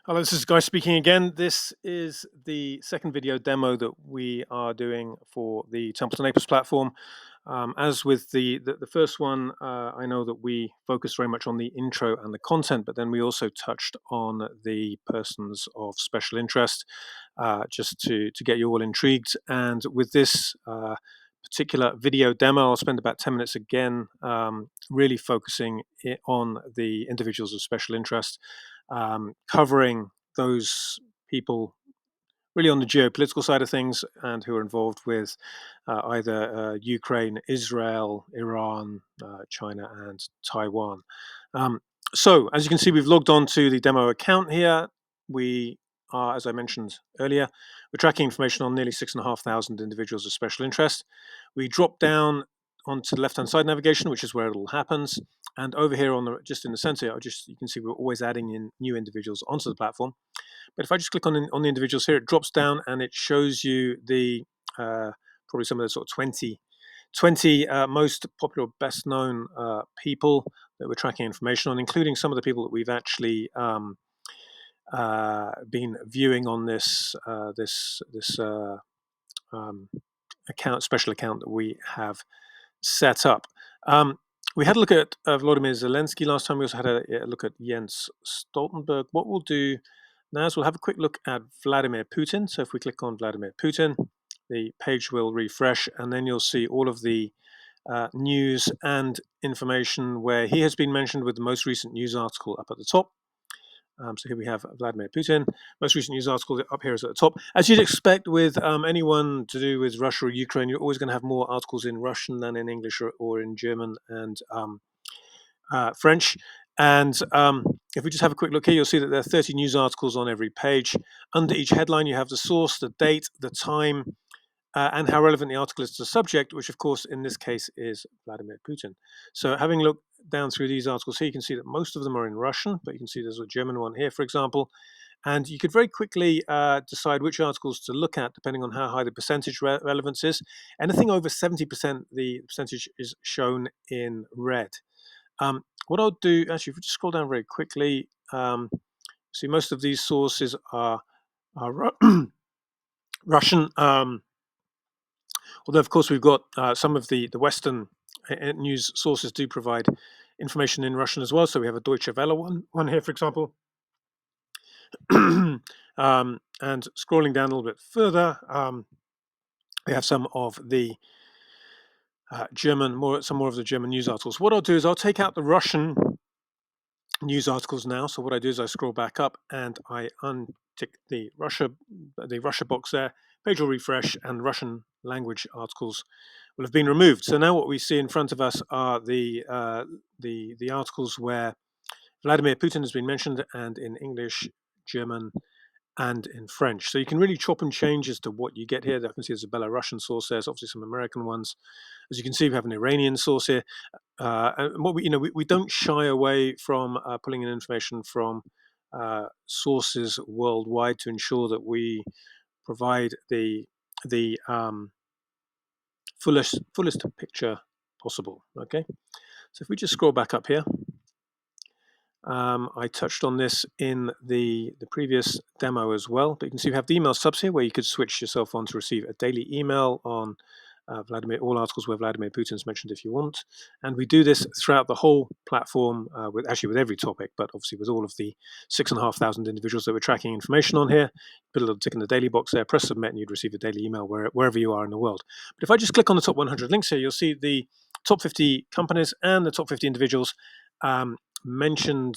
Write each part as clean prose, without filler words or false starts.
Hello, this is Guy speaking again. This is the second video demo that we are doing for the Templeton Apis platform. As with the first one, I know that we focused very much on the intro and the content, but then we also touched on the persons of special interest, just to get you all intrigued. And with this particular video demo, I'll spend about 10 minutes again, really focusing on the individuals of special interest, covering those people really on the geopolitical side of things and who are involved with either Ukraine, Israel, Iran, China, and Taiwan. Um, so, as you can see, we've logged on to the demo account here. We are, as I mentioned earlier, we're tracking information on nearly 6,500 individuals of special interest. We drop down onto the left-hand side navigation, which is where it all happens. And over here on the just in the center, you can see we're always adding in new individuals onto the platform. But if I just click on the individuals here, it drops down and it shows you the probably some of the sort of 20 most popular, best known people that we're tracking information on, including some of the people that we've actually been viewing on this special account that we have set up. We had a look at Volodymyr Zelensky last time. We also had a look at Jens Stoltenberg. What we'll do now is we'll have a quick look at Vladimir Putin. So if we click on Vladimir Putin, the page will refresh, and then you'll see all of the news and information where he has been mentioned with the most recent news article up at the top. So here we have Vladimir Putin. Most recent news article up here is at the top. As you'd expect with anyone to do with Russia or Ukraine, you're always going to have more articles in Russian than in English or in German and French. And if we just have a quick look here, you'll see that there are 30 news articles on every page. Under each headline, you have the source, the date, the time, and how relevant the article is to the subject, which of course in this case is Vladimir Putin. So having looked down through these articles here, you can see that most of them are in Russian, but you can see there's a German one here, for example. And you could very quickly decide which articles to look at depending on how high the percentage relevance is. Anything over 70%, the percentage is shown in red. What I'll do, actually, if we just scroll down very quickly, see most of these sources are Russian. Although, of course, we've got some of the Western news sources do provide information in Russian as well. So we have a Deutsche Welle one here, for example. And scrolling down a little bit further, we have some of the some more of the German news articles. What I'll do is I'll take out the Russian news articles now. So what I do is I scroll back up and I untick the Russia box there. Page will refresh, and Russian language articles will have been removed. So now what we see in front of us are the articles where Vladimir Putin has been mentioned, and in English, German, and in French. So you can really chop and change as to what you get here. I can see there's a Belarusian source. There's obviously some American ones. As you can see, we have an Iranian source here. And what we don't shy away from pulling in information from sources worldwide to ensure that we provide the fullest picture possible. Okay, so if we just scroll back up here, I touched on this in the previous demo as well, but you can see we have the email subs here where you could switch yourself on to receive a daily email on all articles where Vladimir Putin is mentioned if you want. And we do this throughout the whole platform, with every topic, but obviously with all of the 6,500 individuals that we're tracking information on here. Put a little tick in the daily box there, press submit, and you'd receive a daily email wherever you are in the world. But if I just click on the top 100 links here, you'll see the top 50 companies and the top 50 individuals mentioned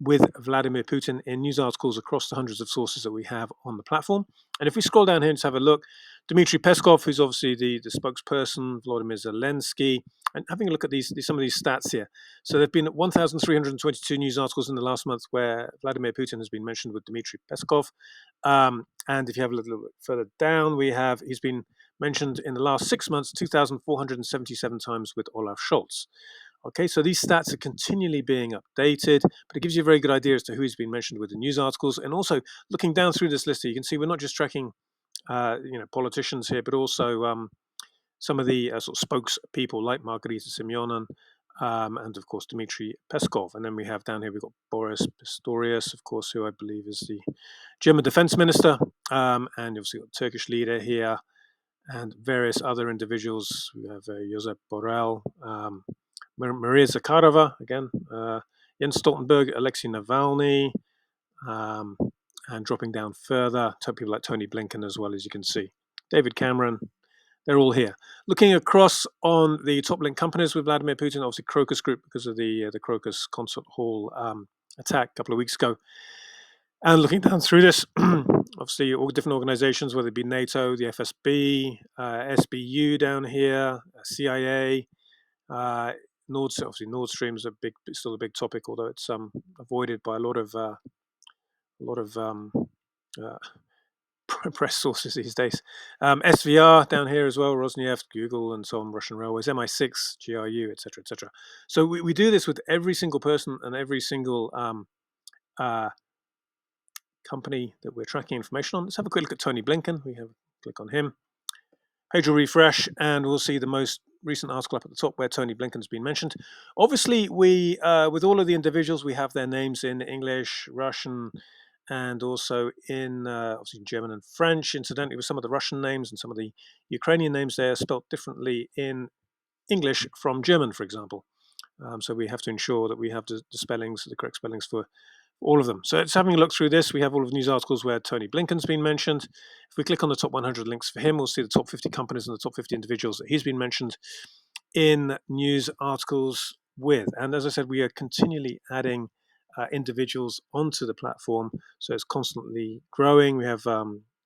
with Vladimir Putin in news articles across the hundreds of sources that we have on the platform. And if we scroll down here and just have a look, Dmitry Peskov, who's obviously the spokesperson, Volodymyr Zelensky, and having a look at some of these stats here. So there have been 1,322 news articles in the last month where Vladimir Putin has been mentioned with Dmitry Peskov. And if you have a little bit further down, he's been mentioned in the last 6 months 2,477 times with Olaf Scholz. Okay, so these stats are continually being updated, but it gives you a very good idea as to who's been mentioned with the news articles. And also, looking down through this list here, you can see we're not just tracking, politicians here, but also some of the sort of spokespeople like Margarita Simeonen, and of course Dmitry Peskov. And then we have down here, we've got Boris Pistorius, of course, who I believe is the German defense minister, and obviously got Turkish leader here, and various other individuals. We have Josep Borrell, Maria Zakharova, again, Jens Stoltenberg, Alexei Navalny, um, and dropping down further, people like Tony Blinken as well, as you can see. David Cameron, they're all here. Looking across on the top linked companies with Vladimir Putin, obviously Crocus Group, because of the Crocus concert hall attack a couple of weeks ago. And looking down through this, obviously all different organizations, whether it be NATO, the FSB, SBU down here, CIA, obviously Nord Stream is still a big topic, although it's avoided by a lot of uh, press sources these days. SVR down here as well, Rosneft, Google, and so on, Russian Railways, MI6, GRU, etc., etc. So we do this with every single person and every single company that we're tracking information on. Let's have a quick look at Tony Blinken. We have click on him. Page will refresh, and we'll see the most recent article up at the top where Tony Blinken's been mentioned. Obviously, we with all of the individuals, we have their names in English, Russian, and also in obviously German and French. Incidentally, with some of the Russian names and some of the Ukrainian names, they are spelt differently in English from German, for example. So we have to ensure that we have the spellings, the correct spellings for all of them. So it's having a look through this. We have all of the news articles where Tony Blinken's been mentioned. If we click on the top 100 links for him, we'll see the top 50 companies and the top 50 individuals that he's been mentioned in news articles with. And as I said, we are continually adding individuals onto the platform, so it's constantly growing. We have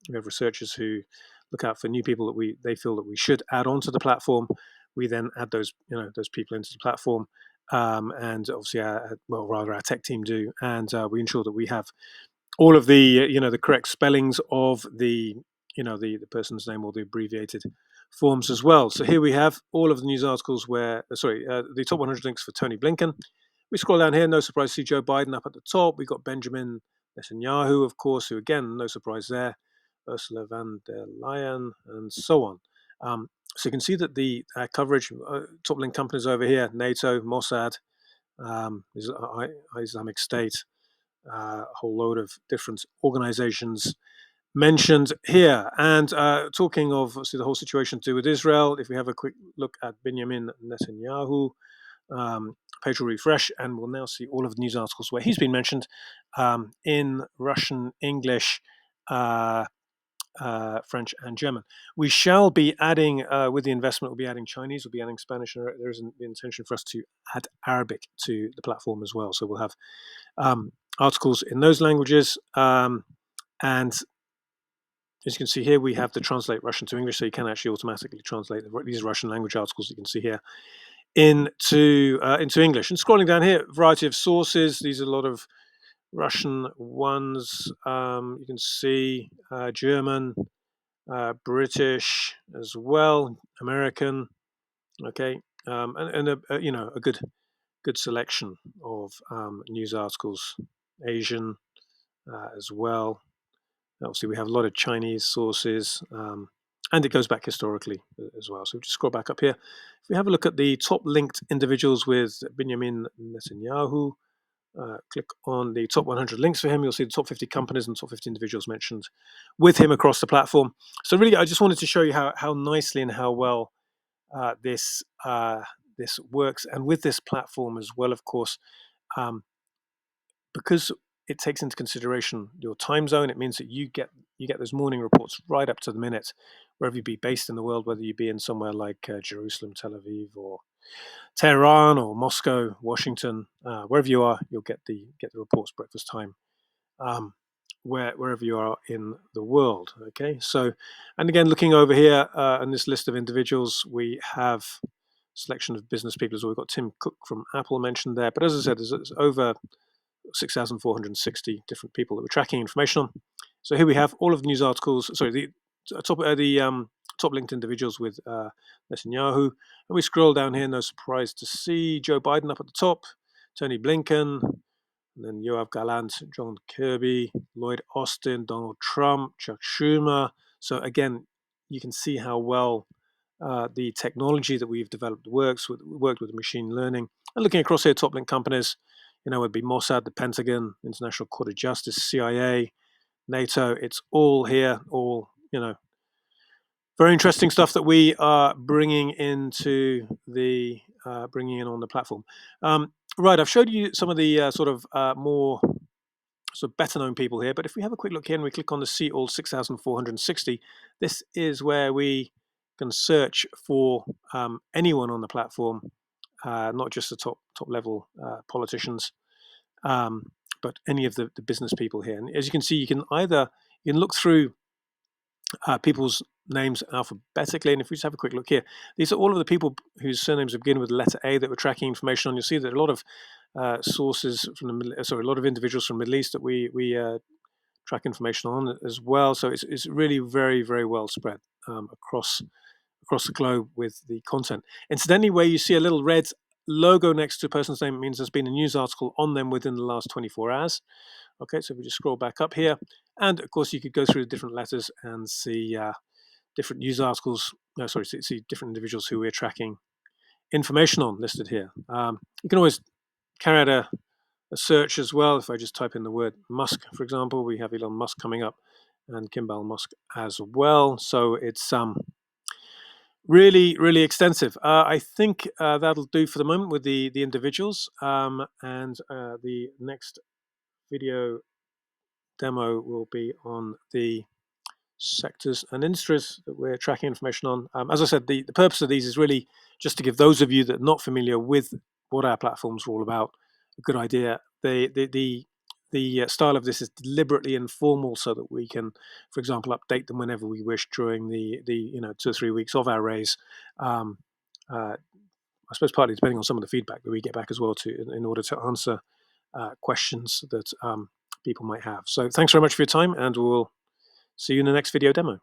researchers who look out for new people that they feel that we should add onto the platform. We then add those people into the platform, and obviously, our tech team do, and we ensure that we have all of the the correct spellings of the person's name or the abbreviated forms as well. So here we have all of the news articles the top 100 links for Tony Blinken. We scroll down here, no surprise to see Joe Biden up at the top. We've got Benjamin Netanyahu, of course, who again, no surprise there, Ursula von der Leyen, and so on. So you can see that the coverage, top link companies over here, NATO, Mossad, Islamic State, a whole load of different organizations mentioned here. And talking of obviously the whole situation to do with Israel, if we have a quick look at Benjamin Netanyahu, page will refresh, and we'll now see all of the news articles where he's been mentioned in Russian, English, French, and German. We shall be adding, with the investment, we'll be adding Chinese, we'll be adding Spanish, and there is the intention for us to add Arabic to the platform as well. So we'll have articles in those languages. And as you can see here, we have to translate Russian to English, so you can actually automatically translate these Russian language articles you can see here into English. And scrolling down here, variety of sources. These are a lot of Russian ones. You can see German, British as well, American. Okay, and a good selection of news articles, Asian as well. Obviously, we have a lot of Chinese sources, and it goes back historically as well. So just scroll back up here. If we have a look at the top linked individuals with Benjamin Netanyahu, click on the top 100 links for him. You'll see the top 50 companies and top 50 individuals mentioned with him across the platform. So really, I just wanted to show you how nicely and how well this works, and with this platform as well, of course, because it takes into consideration your time zone. It means that you get those morning reports right up to the minute, wherever you be based in the world, whether you be in somewhere like Jerusalem, Tel Aviv, or Tehran, or Moscow, Washington, wherever you are, you'll get the reports breakfast time, wherever you are in the world. Okay, so, and again, looking over here on this list of individuals, we have selection of business people as well. We've got Tim Cook from Apple mentioned there, but as I said, there's over 6,460 different people that we're tracking information on. So here we have all of the news articles. Sorry, the top linked individuals with Netanyahu. And we scroll down here. No surprise to see Joe Biden up at the top, Tony Blinken, and then Yoav Gallant, John Kirby, Lloyd Austin, Donald Trump, Chuck Schumer. So again, you can see how well the technology that we've developed worked with machine learning. And looking across here, top link companies, it'd be Mossad, the Pentagon, International Court of Justice, CIA, NATO. It's all here, all very interesting stuff that we are bringing into the bringing in on the platform. Right, I've showed you some of the sort of more sort of better known people here, but if we have a quick look here and we click on the See All 6460, this is where we can search for anyone on the platform, not just the top level politicians, but any of the business people here. And as you can see, you can look through people's names alphabetically. And if we just have a quick look here, these are all of the people whose surnames begin with the letter A that we're tracking information on. You'll see that a lot of sources from a lot of individuals from the Middle East that we track information on as well. So it's really very, very well spread across the globe with the content. Incidentally, where you see a little red logo next to a person's name, it means there's been a news article on them within the last 24 hours. Okay, so if we just scroll back up here, and of course you could go through the different letters and see different news articles. No, sorry, see different individuals who we're tracking information on listed here. You can always carry out a search as well. If I just type in the word Musk, for example, we have Elon Musk coming up and Kimbal Musk as well. So it's really, really extensive. I think that'll do for the moment with the individuals, and the next video demo will be on the sectors and industries that we're tracking information on. As I said, the purpose of these is really just to give those of you that are not familiar with what our platforms are all about a good idea. The style of this is deliberately informal so that we can, for example, update them whenever we wish during the 2 or 3 weeks of our raise. I suppose partly depending on some of the feedback that we get back as well, in order to answer questions that people might have. So thanks very much for your time, and we'll see you in the next video demo.